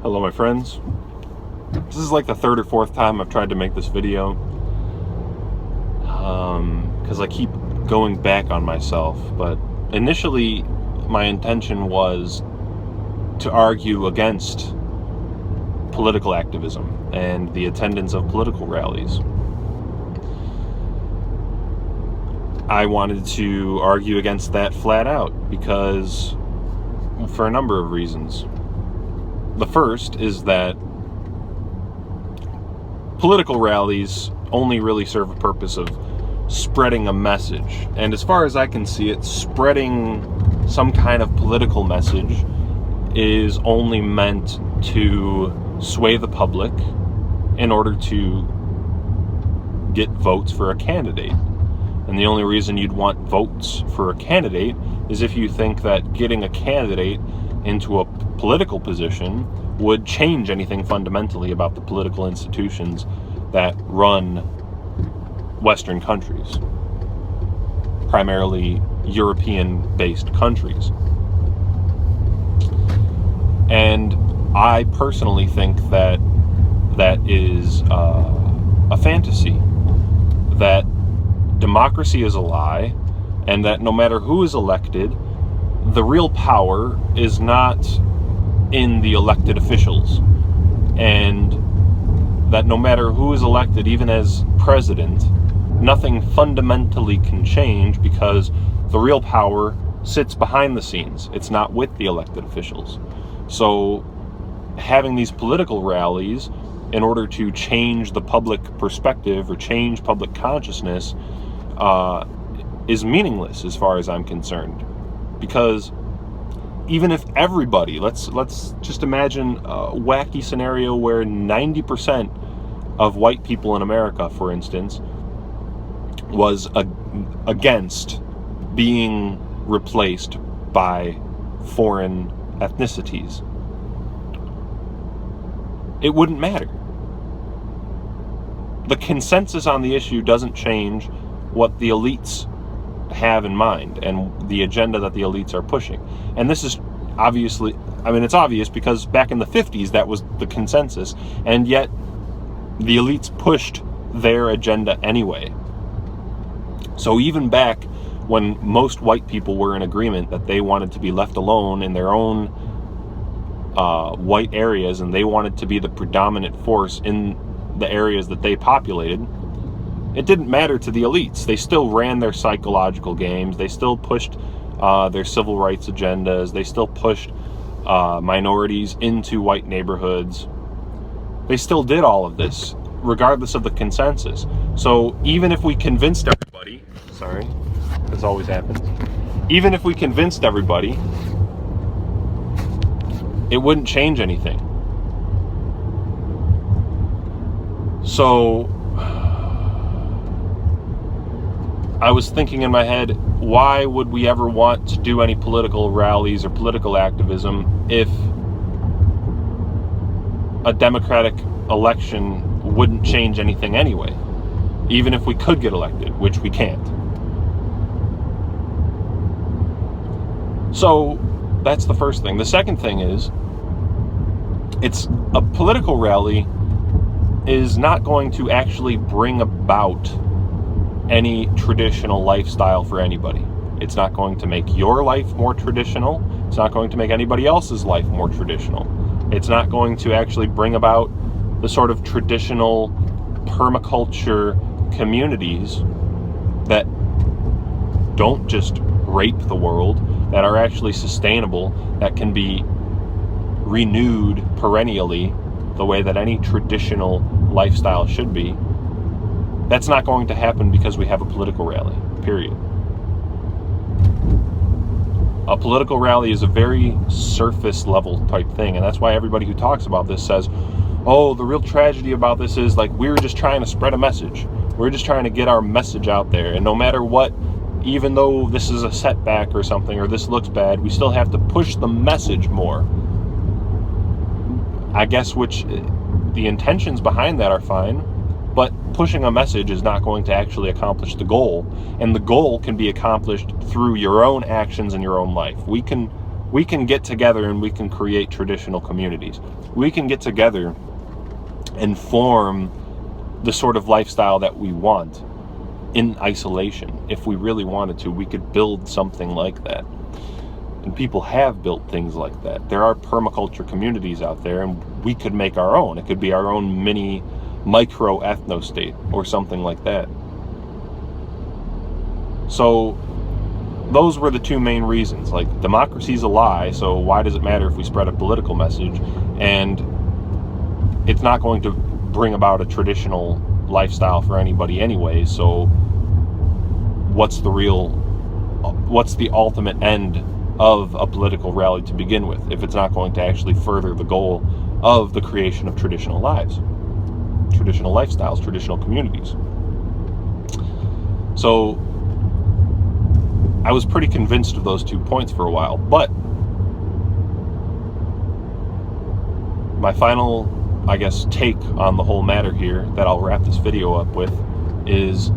Hello my friends. This is like the third or fourth time I've tried to make this video because I keep going back on myself, but initially my intention was to argue against political activism and the attendance of political rallies. I wanted to argue against that flat out because for a number of reasons. The first is that political rallies only really serve a purpose of spreading a message. And as far as I can see it, spreading some kind of political message is only meant to sway the public in order to get votes for a candidate. And the only reason you'd want votes for a candidate is if you think that getting a candidate into a political position would change anything fundamentally about the political institutions that run Western countries, primarily European-based countries. And I personally think that that is a fantasy, that democracy is a lie, and that no matter who is elected, the real power is not in the elected officials, and that no matter who is elected, even as president, nothing fundamentally can change because the real power sits behind the scenes. It's not with the elected officials. So having these political rallies in order to change the public perspective or change public consciousness is meaningless as far as I'm concerned. Because even if everybody, let's just imagine a wacky scenario where 90% of white people in America, for instance, was against being replaced by foreign ethnicities, it wouldn't matter. The consensus on the issue doesn't change what the elites have in mind and the agenda that the elites are pushing. And this is obviously, it's obvious because back in the 50s that was the consensus, and yet the elites pushed their agenda anyway. So even back when most white people were in agreement that they wanted to be left alone in their own white areas, and they wanted to be the predominant force in the areas that they populated, it didn't matter to the elites. They still ran their psychological games. They still pushed their civil rights agendas. They still pushed minorities into white neighborhoods. They still did all of this, regardless of the consensus. So even if we convinced everybody, sorry, this always happens, even if we convinced everybody, it wouldn't change anything. So I was thinking in my head, why would we ever want to do any political rallies or political activism if a democratic election wouldn't change anything anyway, even if we could get elected, which we can't. So that's the first thing. The second thing is, it's a political rally is not going to actually bring about any traditional lifestyle for anybody. It's not going to make your life more traditional. It's not going to make anybody else's life more traditional. It's not going to actually bring about the sort of traditional permaculture communities that don't just rape the world, that are actually sustainable, that can be renewed perennially the way that any traditional lifestyle should be. That's not going to happen because we have a political rally, period. A political rally is a very surface level type thing, and that's why everybody who talks about this says, oh, the real tragedy about this is, like, we're just trying to spread a message. We're just trying to get our message out there, and no matter what, even though this is a setback or something, or this looks bad, we still have to push the message more. I guess the intentions behind that are fine, but pushing a message is not going to actually accomplish the goal, and the goal can be accomplished through your own actions in your own life. We can we can get together and we can create traditional communities. We can get together and form the sort of lifestyle that we want in isolation. If we really wanted to, we could build something like that. And people have built things like that. There are permaculture communities out there, and we could make our own. It could be our own mini micro ethno-state or something like that. So those were the two main reasons. Like, democracy's a lie, so why does it matter if we spread a political message? And it's not going to bring about a traditional lifestyle for anybody anyway, so what's the ultimate end of a political rally to begin with, if it's not going to actually further the goal of the creation of traditional lives, traditional lifestyles, traditional communities? So I was pretty convinced of those 2 points for a while, but my final, I guess, take on the whole matter here that I'll wrap this video up with is,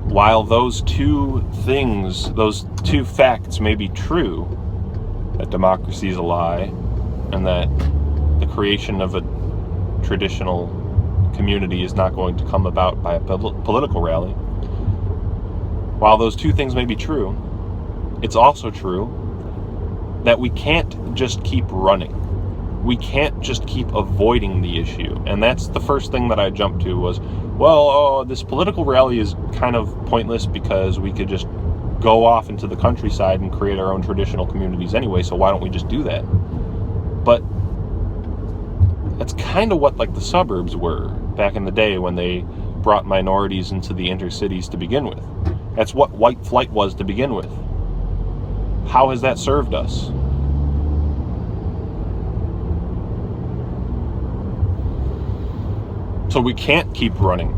while those two things, those two facts may be true, that democracy is a lie and that the creation of a traditional community is not going to come about by a political rally, while those two things may be true, it's also true that we can't just keep running. We can't just keep avoiding the issue. And that's the first thing that I jumped to was, well, this political rally is kind of pointless because we could just go off into the countryside and create our own traditional communities anyway, so why don't we just do that? But that's kind of what, like, the suburbs were back in the day when they brought minorities into the inner cities to begin with. That's what white flight was to begin with. How has that served us? So we can't keep running.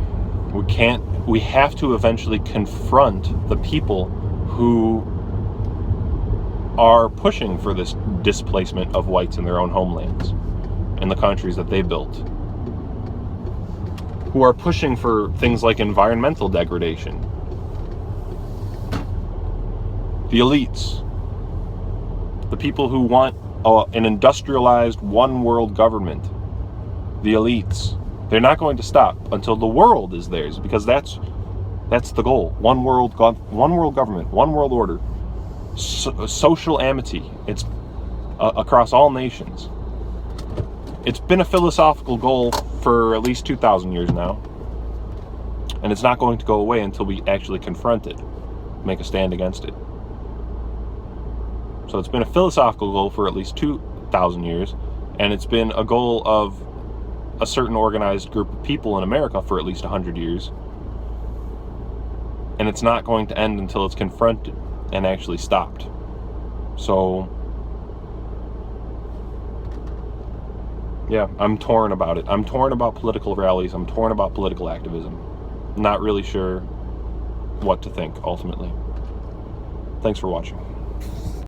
We have to eventually confront the people who are pushing for this displacement of whites in their own homelands, in the countries that they built, who are pushing for things like environmental degradation. The elites, the people who want an industrialized one world government, the elites, they're not going to stop until the world is theirs, because that's the goal. One world government, one world order, social amity. It's across all nations. It's been a philosophical goal for at least 2,000 years now, and it's not going to go away until we actually confront it, make a stand against it. So it's been a philosophical goal for at least 2,000 years, and it's been a goal of a certain organized group of people in America for at least 100 years. And it's not going to end until it's confronted and actually stopped. So, yeah, I'm torn about it. I'm torn about political rallies. I'm torn about political activism. Not really sure what to think, ultimately. Thanks for watching.